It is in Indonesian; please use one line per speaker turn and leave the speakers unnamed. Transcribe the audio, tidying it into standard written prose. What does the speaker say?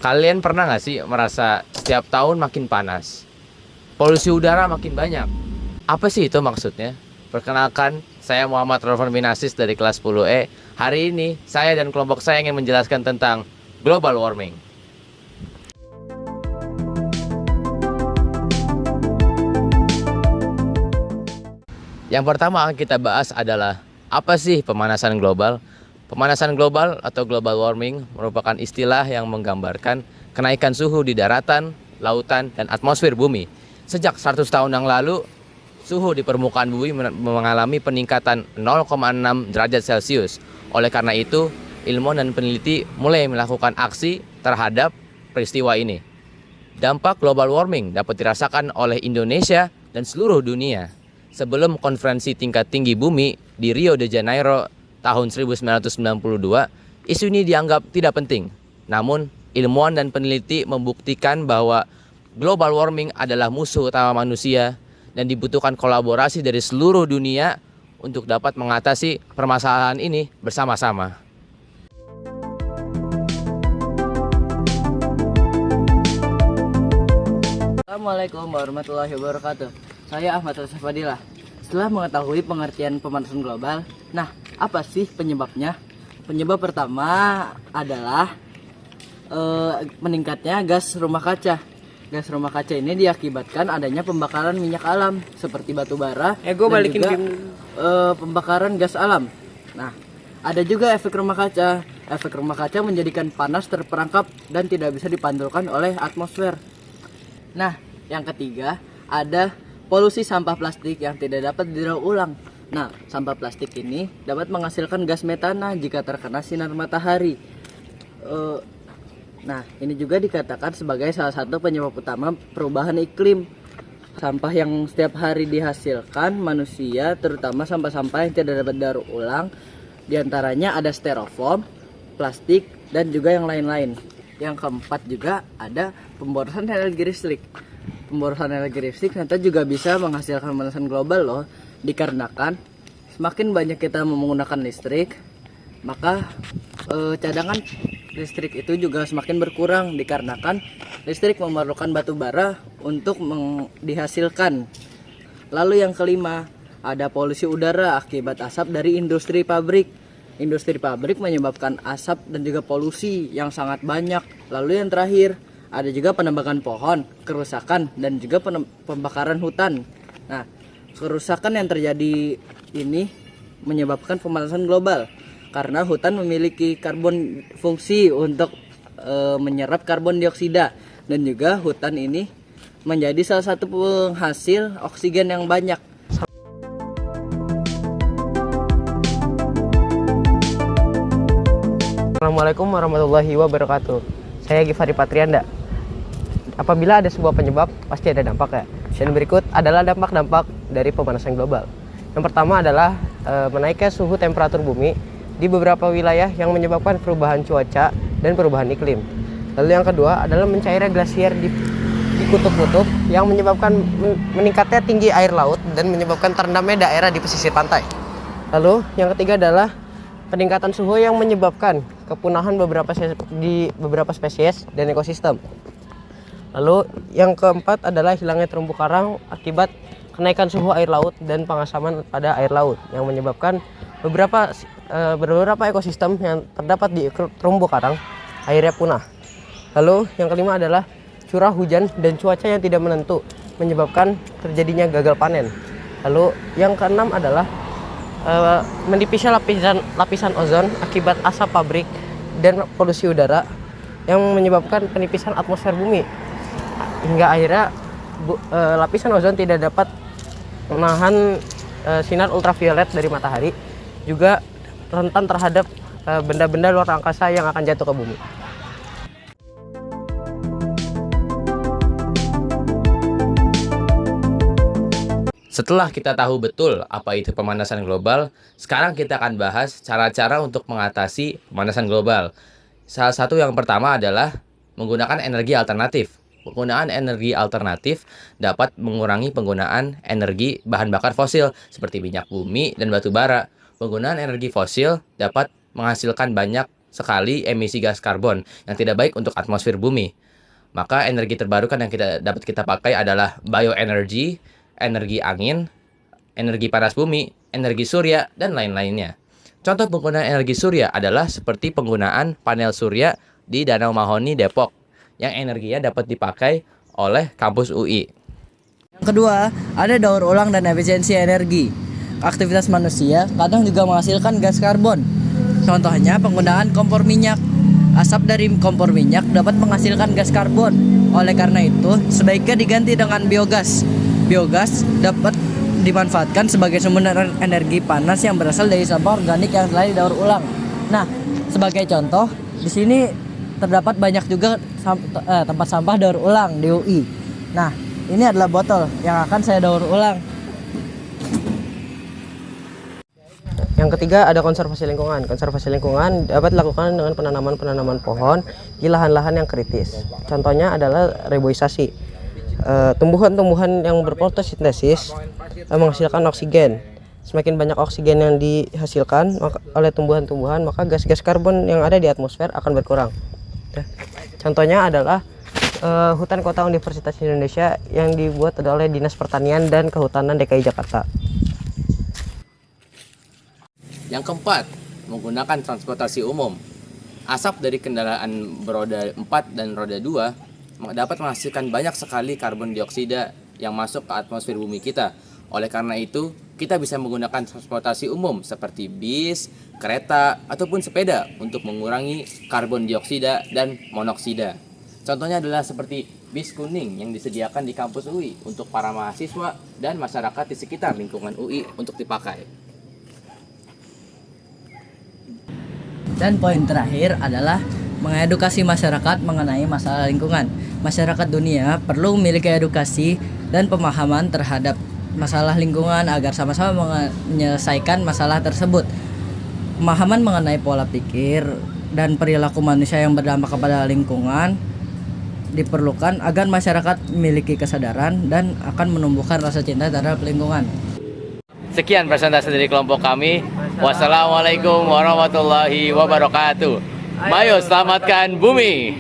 Kalian pernah nggak sih merasa setiap tahun makin panas? Polusi udara makin banyak. Apa sih itu maksudnya? Perkenalkan, saya Muhammad Rofan Binasis dari kelas 10E. Hari ini, saya dan kelompok saya ingin menjelaskan tentang global warming. Yang pertama akan kita bahas adalah apa sih pemanasan global? Pemanasan global atau global warming merupakan istilah yang menggambarkan kenaikan suhu di daratan, lautan, dan atmosfer bumi. Sejak 100 tahun yang lalu, suhu di permukaan bumi mengalami peningkatan 0,6 derajat Celcius. Oleh karena itu, ilmuwan dan peneliti mulai melakukan aksi terhadap peristiwa ini. Dampak global warming dapat dirasakan oleh Indonesia dan seluruh dunia. Sebelum konferensi tingkat tinggi bumi di Rio de Janeiro tahun 1992, isu ini dianggap tidak penting. Namun, ilmuwan dan peneliti membuktikan bahwa global warming adalah musuh utama manusia dan dibutuhkan kolaborasi dari seluruh dunia untuk dapat mengatasi permasalahan ini bersama-sama.
Assalamualaikum warahmatullahi wabarakatuh. Saya Ahmad Fadilah. Setelah mengetahui pengertian pemanasan global, apa sih penyebabnya? Penyebab pertama adalah meningkatnya gas rumah kaca. Gas rumah kaca ini diakibatkan adanya pembakaran minyak alam seperti batu bara dan juga pembakaran gas alam. Ada juga efek rumah kaca. Efek rumah kaca menjadikan panas terperangkap dan tidak bisa dipantulkan oleh atmosfer. Yang ketiga ada polusi sampah plastik yang tidak dapat didaur ulang. Sampah plastik ini dapat menghasilkan gas metana jika terkena sinar matahari. Ini juga dikatakan sebagai salah satu penyebab utama perubahan iklim. Sampah yang setiap hari dihasilkan manusia, terutama sampah-sampah yang tidak dapat didaur ulang, diantaranya ada styrofoam, plastik, dan juga yang lain-lain. Yang keempat juga ada pemborosan energi listrik. Pemborosan energi listrik ternyata juga bisa menghasilkan pemanasan global loh, dikarenakan semakin banyak kita menggunakan listrik, maka cadangan listrik itu juga semakin berkurang dikarenakan listrik memerlukan batu bara untuk dihasilkan. Lalu yang kelima ada polusi udara akibat asap dari industri pabrik. Industri pabrik menyebabkan asap dan juga polusi yang sangat banyak. Lalu yang terakhir ada juga penebangan pohon, kerusakan, dan juga pembakaran hutan. Kerusakan yang terjadi ini menyebabkan pemanasan global karena hutan memiliki fungsi untuk menyerap karbon dioksida, dan juga hutan ini menjadi salah satu penghasil oksigen yang banyak.
Assalamualaikum warahmatullahi wabarakatuh. Saya Gifari Patrianda. Apabila ada sebuah penyebab, pasti ada dampak ya. Dan berikut adalah dampak-dampak dari pemanasan global. Yang pertama adalah menaiknya suhu temperatur bumi di beberapa wilayah yang menyebabkan perubahan cuaca dan perubahan iklim. Lalu yang kedua adalah mencairnya glasier di kutub-kutub yang menyebabkan meningkatnya tinggi air laut dan menyebabkan terendamnya daerah di pesisir pantai. Lalu yang ketiga adalah peningkatan suhu yang menyebabkan kepunahan beberapa spesies dan ekosistem. Lalu yang keempat adalah hilangnya terumbu karang akibat kenaikan suhu air laut dan pengasaman pada air laut yang menyebabkan beberapa ekosistem yang terdapat di terumbu karang airnya punah. Lalu yang kelima adalah curah hujan dan cuaca yang tidak menentu menyebabkan terjadinya gagal panen. Lalu yang keenam adalah menipisnya lapisan ozon akibat asap pabrik dan polusi udara yang menyebabkan penipisan atmosfer bumi, hingga akhirnya lapisan ozon tidak dapat menahan sinar ultraviolet dari matahari, juga rentan terhadap benda-benda luar angkasa yang akan jatuh ke bumi.
Setelah kita tahu betul apa itu pemanasan global, sekarang kita akan bahas cara-cara untuk mengatasi pemanasan global. Salah satu yang pertama adalah menggunakan energi alternatif. Penggunaan energi alternatif dapat mengurangi penggunaan energi bahan bakar fosil seperti minyak bumi dan batu bara. Penggunaan energi fosil dapat menghasilkan banyak sekali emisi gas karbon yang tidak baik untuk atmosfer bumi. Maka energi terbarukan yang dapat kita pakai adalah bioenergy, energi angin, energi panas bumi, energi surya, dan lain-lainnya. Contoh penggunaan energi surya adalah seperti penggunaan panel surya di Danau Mahoni, Depok, yang energinya dapat dipakai oleh kampus UI.
Yang kedua, ada daur ulang dan efisiensi energi. Aktivitas manusia kadang juga menghasilkan gas karbon. Contohnya penggunaan kompor minyak. Asap dari kompor minyak dapat menghasilkan gas karbon. Oleh karena itu, sebaiknya diganti dengan biogas. Biogas dapat dimanfaatkan sebagai sumber energi panas yang berasal dari sampah organik yang telah didaur ulang. Nah, sebagai contoh, di sini terdapat banyak juga tempat sampah daur ulang di UI. Nah, ini adalah botol yang akan saya daur ulang.
Yang ketiga ada konservasi lingkungan. Konservasi lingkungan dapat dilakukan dengan penanaman pohon di lahan-lahan yang kritis. Contohnya adalah reboisasi. Tumbuhan-tumbuhan yang berfotosintesis menghasilkan oksigen. Semakin banyak oksigen yang dihasilkan oleh tumbuhan-tumbuhan, maka gas-gas karbon yang ada di atmosfer akan berkurang. Contohnya adalah hutan kota Universitas Indonesia yang dibuat oleh Dinas Pertanian dan Kehutanan DKI Jakarta.
Yang keempat, menggunakan transportasi umum. Asap dari kendaraan beroda 4 dan roda 2 dapat menghasilkan banyak sekali karbon dioksida yang masuk ke atmosfer bumi kita. Oleh karena itu, kita bisa menggunakan transportasi umum seperti bis, kereta, ataupun sepeda untuk mengurangi karbon dioksida dan monoksida. Contohnya adalah seperti bis kuning yang disediakan di kampus UI untuk para mahasiswa dan masyarakat di sekitar lingkungan UI untuk dipakai.
Dan poin terakhir adalah mengedukasi masyarakat mengenai masalah lingkungan. Masyarakat dunia perlu memiliki edukasi dan pemahaman terhadap masalah lingkungan agar sama-sama menyelesaikan masalah tersebut. Pemahaman mengenai pola pikir dan perilaku manusia yang berdampak kepada lingkungan diperlukan agar masyarakat memiliki kesadaran dan akan menumbuhkan rasa cinta terhadap lingkungan.
Sekian presentasi dari kelompok kami. Wassalamualaikum warahmatullahi wabarakatuh. Mayo selamatkan bumi.